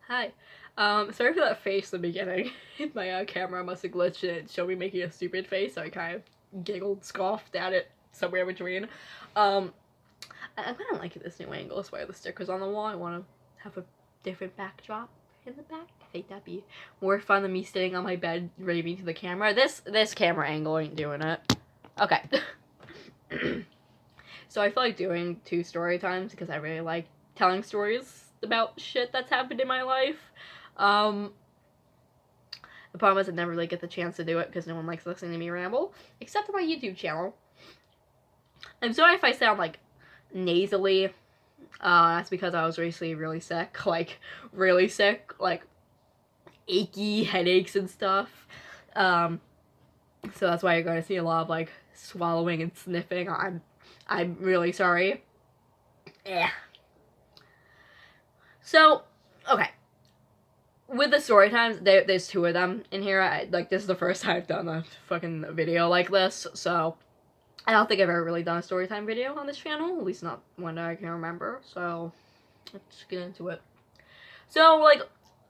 Hi. Sorry for that face in the beginning. My camera must have glitched and it showed me making a stupid face, so I kind of giggled, scoffed at it somewhere between. I kind of like this new angle, that's why the stickers on the wall. I want to have a different backdrop in the back. I think that'd be more fun than me sitting on my bed raving to the camera. This camera angle ain't doing it. Okay. So I feel like doing 2 story times because I really like telling stories about shit that's happened in my life. The problem is I never really get the chance to do it because no one likes listening to me ramble, except on my YouTube channel. I'm sorry if I sound like nasally. That's because I was recently really sick, really sick, like achy headaches and stuff. So that's why you're going to see a lot of like swallowing and sniffing. I'm really sorry. Yeah. So, okay. With the story times, there's 2 of them in here. This is the first time I've done a fucking video like this, so I don't think I've ever really done a story time video on this channel, at least not one that I can remember, so let's get into it. So, like,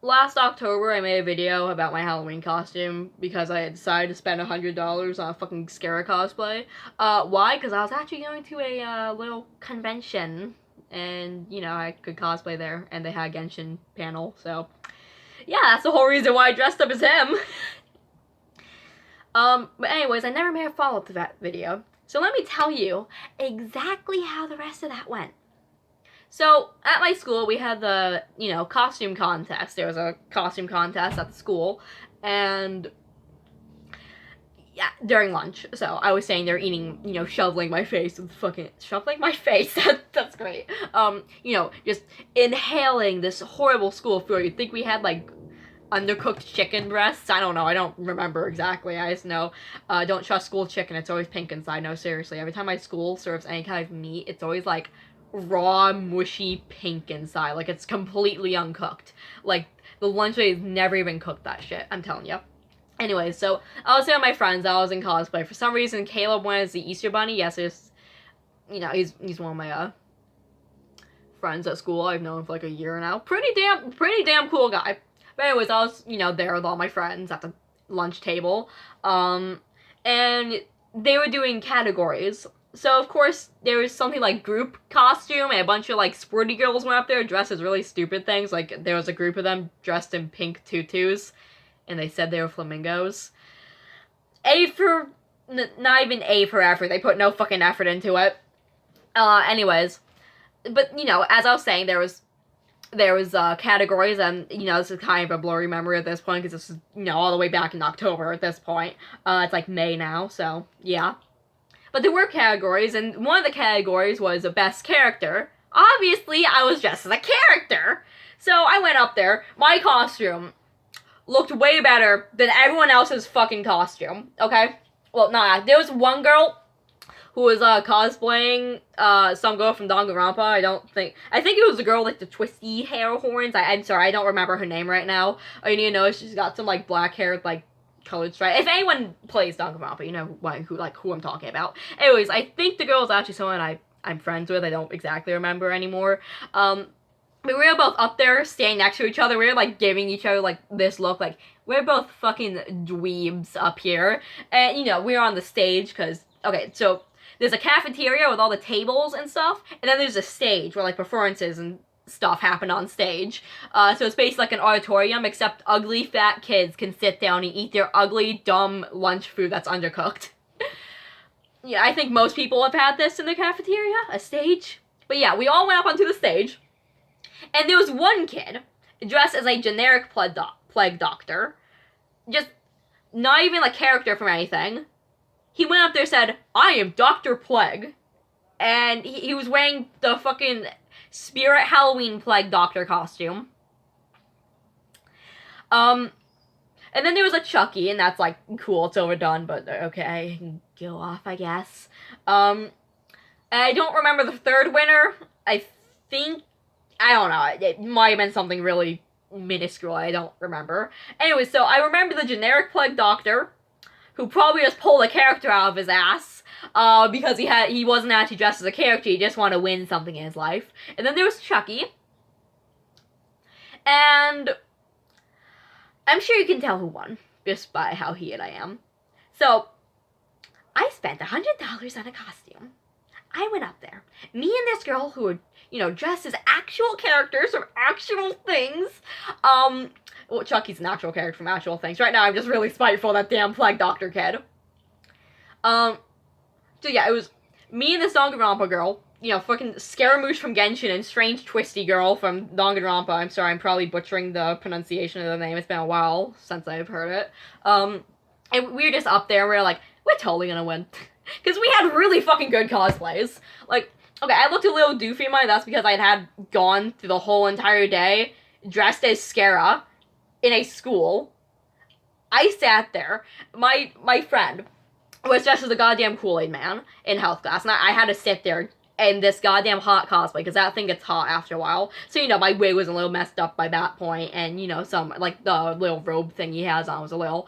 last October, I made a video about my Halloween costume because I had decided to spend $100 on a fucking Scara cosplay. Why? Because I was actually going to a little convention, and, you know, I could cosplay there, and they had a Genshin panel, so yeah, that's the whole reason why I dressed up as him. But anyways, I never made a follow-up to that video. So let me tell you exactly how the rest of that went. So, at my school, we had the, costume contest. There was a costume contest at the school, and yeah, during lunch. So, I was saying they're eating, shoveling my face with fucking, shoveling my face? That's great. Just inhaling this horrible school food. You'd think we had, like, undercooked chicken breasts. I don't know. I don't remember exactly. I just know, don't trust school chicken. It's always pink inside. No, seriously. Every time my school serves any kind of meat, it's always like raw, mushy pink inside. Like it's completely uncooked. Like the lunch lady's never even cooked that shit. I'm telling you. Anyway, so I was there with my friends. I was in cosplay. For some reason, Caleb went as the Easter Bunny. Yes, it's, he's one of my friends at school. I've known him for like a year now. Pretty damn cool guy. But anyways, I was, there with all my friends at the lunch table. And they were doing categories. So, of course, there was something like group costume, and a bunch of, like, sporty girls went up there dressed as really stupid things. Like, there was a group of them dressed in pink tutus, and they said they were flamingos. Not even A for effort. They put no fucking effort into it. Anyways. But, as I was saying, there was categories, and, this is kind of a blurry memory at this point, because this is, all the way back in October at this point. It's, like, May now, so, yeah. But there were categories, and one of the categories was a best character. Obviously, I was dressed as a character. So, I went up there. My costume looked way better than everyone else's fucking costume, okay? Well, nah, there was one girl who was cosplaying some girl from Danganronpa. I think it was the girl with, like, the twisty hair horns. I'm sorry, I don't remember her name right now. All you need to know is she's got some, like, black hair with, like, colored stripe. If anyone plays Danganronpa, you know who I'm talking about. Anyways, I think the girl is actually someone I'm friends with. I don't exactly remember anymore. But we were both up there, standing next to each other. We were, like, giving each other, like, this look, like, we're both fucking dweebs up here. And, we were on the stage, because, okay, so there's a cafeteria with all the tables and stuff, and then there's a stage where, like, performances and stuff happen on stage. So it's basically like an auditorium, except ugly fat kids can sit down and eat their ugly, dumb lunch food that's undercooked. Yeah, I think most people have had this in the cafeteria, a stage. But yeah, we all went up onto the stage, and there was one kid dressed as a generic plague doctor. Just not even a character from anything. He went up there and said, "I am Dr. Plague." And he was wearing the fucking Spirit Halloween Plague Doctor costume. And then there was a Chucky, and that's, like, cool, it's overdone, but okay, I can go off, I guess. I don't remember the third winner. I don't know, it might have been something really minuscule, I don't remember. Anyway, so I remember the generic Plague Doctor, who probably just pulled a character out of his ass, because he wasn't actually dressed as a character, he just wanted to win something in his life. And then there was Chucky. And I'm sure you can tell who won just by how heated I am. So, I spent $100 on a costume. I went up there. Me and this girl who were, dressed as actual characters from actual things. Well, Chucky's an actual character from actual things. Right now, I'm just really spiteful that damn Plague Doctor kid. So yeah, it was me and this Danganronpa girl. Fucking Scaramouche from Genshin and Strange Twisty Girl from Danganronpa. I'm sorry, I'm probably butchering the pronunciation of the name. It's been a while since I've heard it. And we were just up there and we were like, we're totally gonna win. Because we had really fucking good cosplays. Like, okay, I looked a little doofy in mine. That's because I had gone through the whole entire day dressed as Scara in a school. I sat there. My friend was dressed as a goddamn Kool-Aid man in health class. And I had to sit there in this goddamn hot cosplay. Because that thing gets hot after a while. So, my wig was a little messed up by that point. And, some, like, the little robe thing he has on was a little,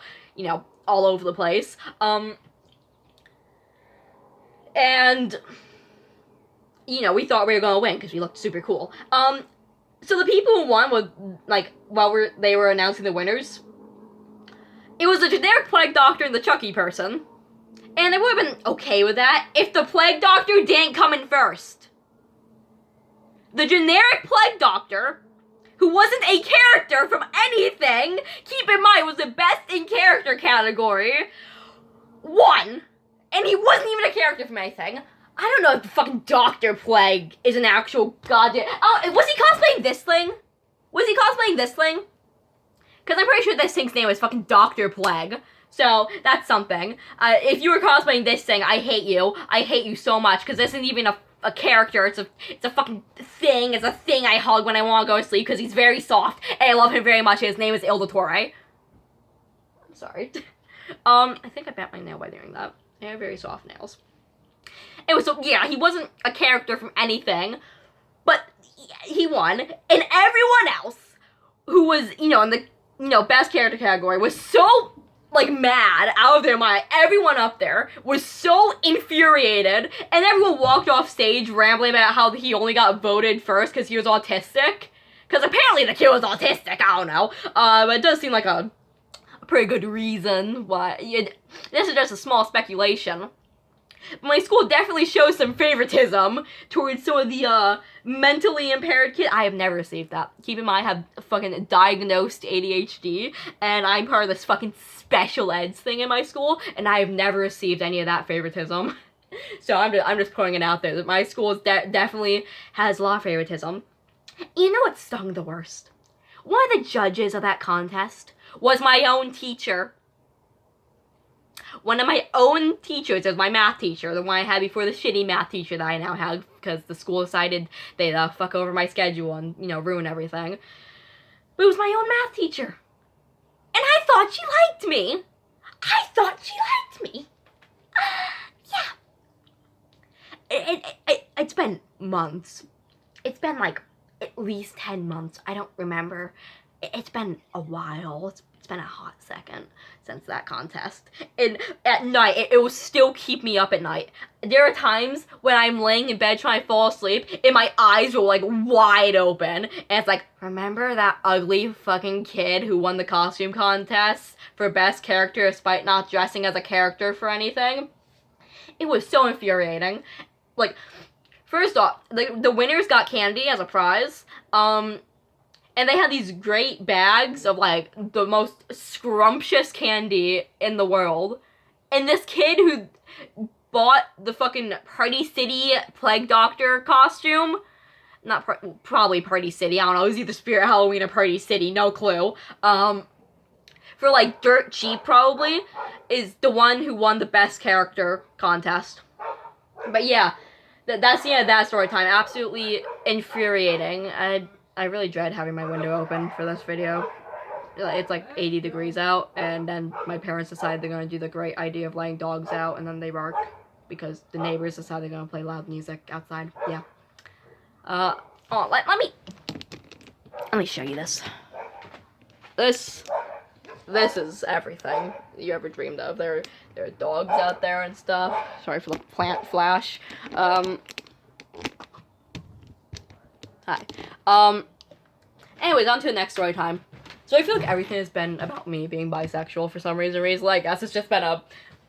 all over the place. And, we thought we were gonna win because we looked super cool. So the people who won was, like, while they were announcing the winners, it was the generic Plague Doctor and the Chucky person. And I would have been okay with that if the Plague Doctor didn't come in first. The generic Plague Doctor, who wasn't a character from anything, keep in mind, was the best in character category, won. And he wasn't even a character from anything. I don't know if the fucking Dr. Plague is an actual goddamn... Oh, was he cosplaying this thing? Was he cosplaying this thing? Because I'm pretty sure this thing's name was fucking Dr. Plague. So, that's something. If you were cosplaying this thing, I hate you. I hate you so much, because this isn't even a character. It's a fucking thing. It's a thing I hug when I want to go to sleep, because he's very soft, and I love him very much, and his name is Ildatore. I'm sorry. I think I bent my nail by doing that. I have very soft nails. Anyway, so yeah, he wasn't a character from anything, but he won, and everyone else who was, in the, best character category was so, like, mad, out of their mind. Everyone up there was so infuriated, and everyone walked off stage rambling about how he only got voted first because he was autistic. Because apparently the kid was autistic, I don't know. But it does seem like a pretty good reason why. This is just a small speculation. My school definitely shows some favoritism towards some of the mentally impaired kids. I have never received that. Keep in mind, I have fucking diagnosed ADHD, and I'm part of this fucking special eds thing in my school, and I have never received any of that favoritism. So I'm just putting it out there that my school definitely has a lot of favoritism. You know what stung the worst? One of the judges of that contest was my own teacher. One of my own teachers was my math teacher, the one I had before the shitty math teacher that I now have, because the school decided they'd fuck over my schedule and, ruin everything. But it was my own math teacher. And I thought she liked me. Yeah. It's been months. It's been, like, at least 10 months. I don't remember. It's been a while. It's been a hot second since that contest. And at night, it will still keep me up at night. There are times when I'm laying in bed trying to fall asleep, and my eyes will, like, wide open. And it's like, remember that ugly fucking kid who won the costume contest for best character despite not dressing as a character for anything? It was so infuriating. Like, first off, the winners got candy as a prize. And they had these great bags of, like, the most scrumptious candy in the world. And this kid who bought the fucking Party City Plague Doctor costume, probably Party City, I don't know, it was either Spirit Halloween or Party City, no clue, for, like, dirt cheap, probably, is the one who won the best character contest. But yeah, that's the end of that story time. Absolutely infuriating. I really dread having my window open for this video. It's like 80 degrees out, and then my parents decide they're going to do the great idea of letting dogs out, and then they bark because the neighbors decide they're going to play loud music outside. Yeah. Let me show you this. This is everything you ever dreamed of. There are dogs out there and stuff. Sorry for the plant flash. Hi. Anyways, on to the next story time. So I feel like everything has been about me being bisexual for some reason. I guess it's just been a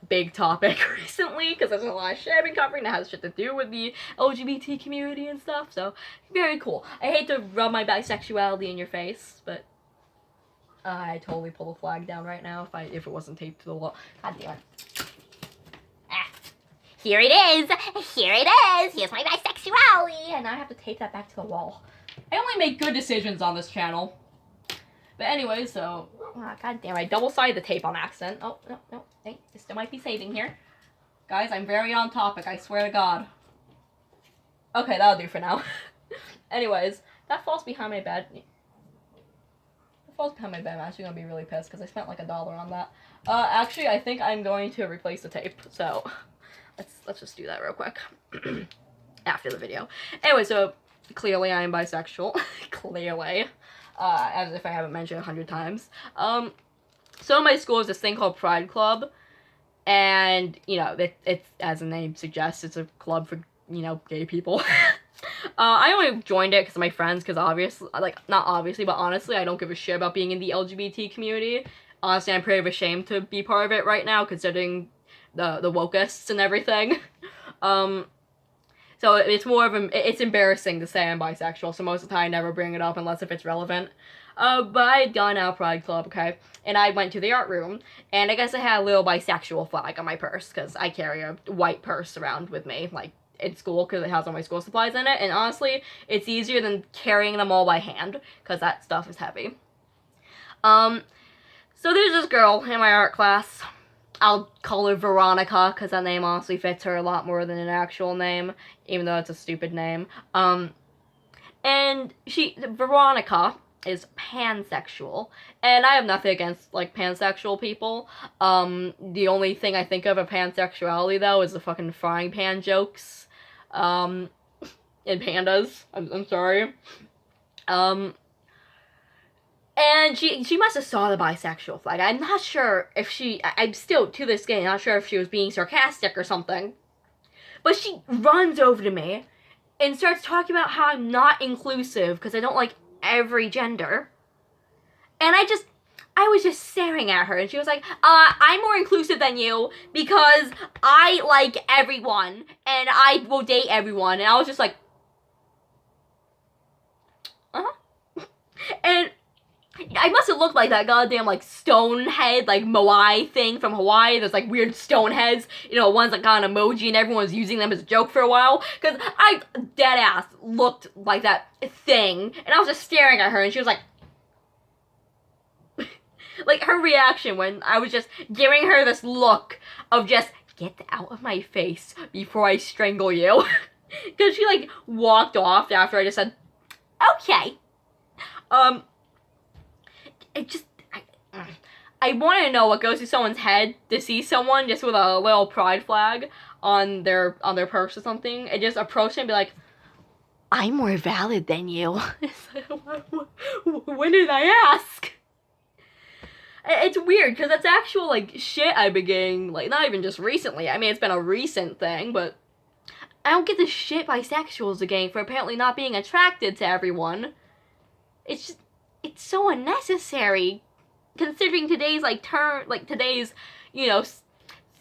big topic recently because there's a lot of shit I've been covering that has shit to do with the LGBT community and stuff. So very cool. I hate to rub my bisexuality in your face, but I totally pull the flag down right now if it wasn't taped to the wall. God damn it. Here it is. Here it is. Here's my bisexuality. And now I have to tape that back to the wall. I only make good decisions on this channel. But anyway, so... God damn, I double-sided the tape on accident. Oh, no. Hey, it still might be saving here. Guys, I'm very on topic, I swear to God. Okay, that'll do for now. Anyways, that falls behind my bed. It falls behind my bed. I'm actually gonna be really pissed because I spent like $1 on that. Actually, I think I'm going to replace the tape, so... Let's just do that real quick. After the video. Anyway, so... Clearly, I am bisexual. Clearly. As if I haven't mentioned 100 times. So in my school is this thing called Pride Club. And, you know, it's as the name suggests, it's a club for, you know, gay people. I only joined it because of my friends, because obviously, like, not obviously, but honestly, I don't give a shit about being in the LGBT community. Honestly, I'm pretty ashamed to be part of it right now, considering the wokeists and everything. So it's more of it's embarrassing to say I'm bisexual, so most of the time I never bring it up unless if it's relevant. But I had gone out Pride Club, okay, and I went to the art room, and I guess I had a little bisexual flag on my purse, because I carry a white purse around with me, like, in school, because it has all my school supplies in it, and honestly, it's easier than carrying them all by hand, because that stuff is heavy. So there's this girl in my art class. I'll call her Veronica, because that name honestly fits her a lot more than an actual name, even though it's a stupid name. And Veronica is pansexual, and I have nothing against, like, pansexual people. The only thing I think of pansexuality, though, is the fucking frying pan jokes, in pandas. I'm sorry. And she must have saw the bisexual flag. I'm not sure if I'm still, to this day, not sure if she was being sarcastic or something. But she runs over to me and starts talking about how I'm not inclusive because I don't like every gender. And I was just staring at her, and she was like, I'm more inclusive than you because I like everyone, and I will date everyone. And I was just like, uh-huh. And I must have looked like that goddamn, like, stone head, like, Moai thing from Hawaii. There's, like, weird stone heads, you know, ones that got an emoji and everyone's using them as a joke for a while. Because I, deadass, looked like that thing. And I was just staring at her, and she was like... like, her reaction when I was just giving her this look of just, get out of my face before I strangle you. Because she, like, walked off after I just said, okay. I want to know what goes through someone's head to see someone just with a little pride flag on their purse or something and just approach them and be like, I'm more valid than you. When did I ask? It's weird, because that's actual, like, shit I've been getting, like, not even just recently. I mean, it's been a recent thing, but I don't get the shit bisexuals are getting for apparently not being attracted to everyone. It's just, it's so unnecessary, considering today's, like, today's, you know,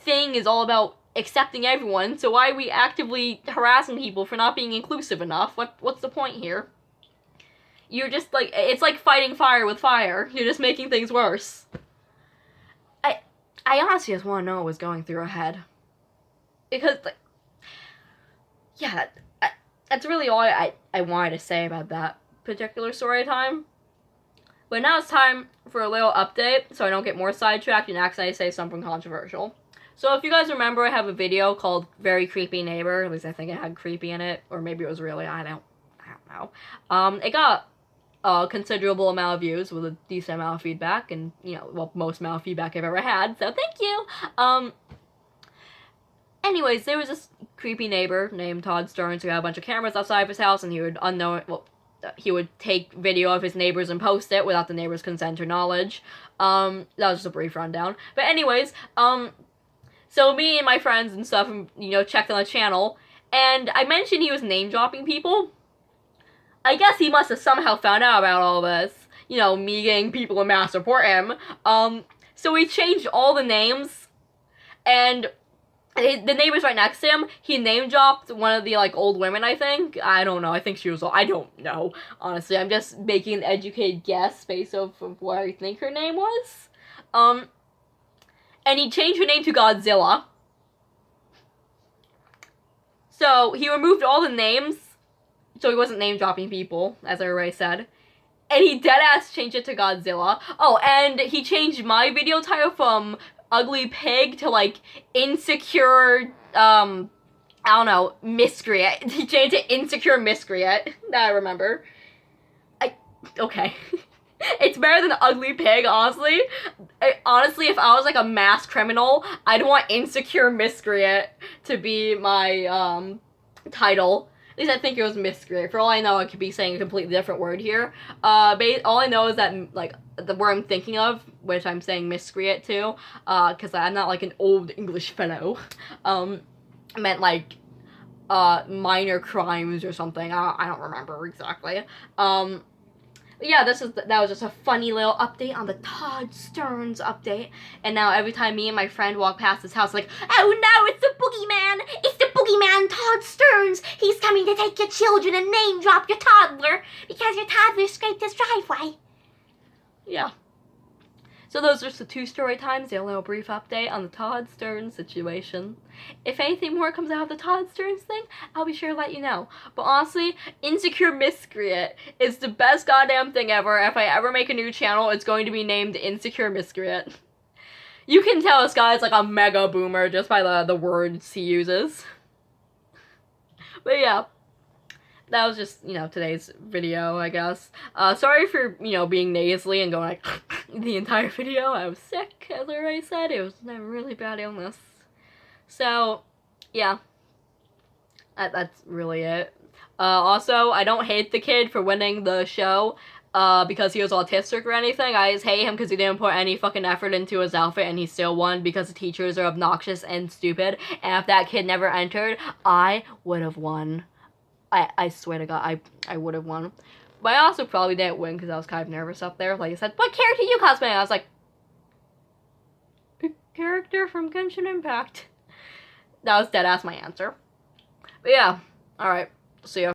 thing is all about accepting everyone, so why are we actively harassing people for not being inclusive enough? What's the point here? You're just, like, it's like fighting fire with fire. You're just making things worse. I honestly just want to know what was going through her head. Because, like, yeah, that's really all I wanted to say about that particular story time. But now it's time for a little update, so I don't get more sidetracked and accidentally say something controversial. So if you guys remember, I have a video called Very Creepy Neighbor. At least I think it had creepy in it. Or maybe it was really, I don't know. It got a considerable amount of views with a decent amount of feedback. And, you know, well, most amount of feedback I've ever had. So thank you! Anyways, there was this creepy neighbor named Todd Stearns who had a bunch of cameras outside of his house, and he would take video of his neighbors and post it without the neighbors' consent or knowledge. That was just a brief rundown. But anyways, so me and my friends and stuff, you know, checked on the channel, and I mentioned he was name-dropping people. I guess he must have somehow found out about all this. You know, me getting people to mass support him. So he changed all the names, and the neighbors right next to him, he name dropped one of the like old women, I think. I don't know. I think she was old. I don't know. Honestly, I'm just making an educated guess based off of what I think her name was. And he changed her name to Godzilla. So he removed all the names, so he wasn't name dropping people, as I already said. And he deadass changed it to Godzilla. Oh, and he changed my video title from Ugly Pig to like Insecure, I don't know, Miscreant. He changed it to Insecure Miscreant. That I remember. Okay. It's better than Ugly Pig, honestly. Honestly, if I was like a mass criminal, I'd want Insecure Miscreant to be my title. At least I think it was Miscreant. For all I know, I could be saying a completely different word here. All I know is that like the word I'm thinking of, which I'm saying Miscreant to, because I'm not like an old English fellow, meant like minor crimes or something. I don't remember exactly. Yeah, that was just a funny little update on the Todd Stearns update. And now every time me and my friend walk past his house, like, oh no, it's the boogeyman! It's the boogeyman, Todd Stearns! He's coming to take your children and name drop your toddler because your toddler scraped his driveway. Yeah. So those are the 2 story times, a little brief update on the Todd Stearns situation. If anything more comes out of the Todd Stearns thing, I'll be sure to let you know. But honestly, Insecure Miscreant is the best goddamn thing ever. If I ever make a new channel, it's going to be named Insecure Miscreant. You can tell this guy's like a mega boomer just by the words he uses. But yeah. That was just, today's video, I guess. Sorry for, being nasally and going like the entire video. I was sick, as I already said. It was a really bad illness. So, yeah. That's really it. Also, I don't hate the kid for winning the show because he was autistic or anything. I just hate him because he didn't put any fucking effort into his outfit and he still won because the teachers are obnoxious and stupid. And if that kid never entered, I would have won. I swear to God, I would have won. But I also probably didn't win because I was kind of nervous up there. Like I said, what character you cosplay? I was like, a character from Genshin Impact. That was deadass my answer. But yeah, alright, see ya.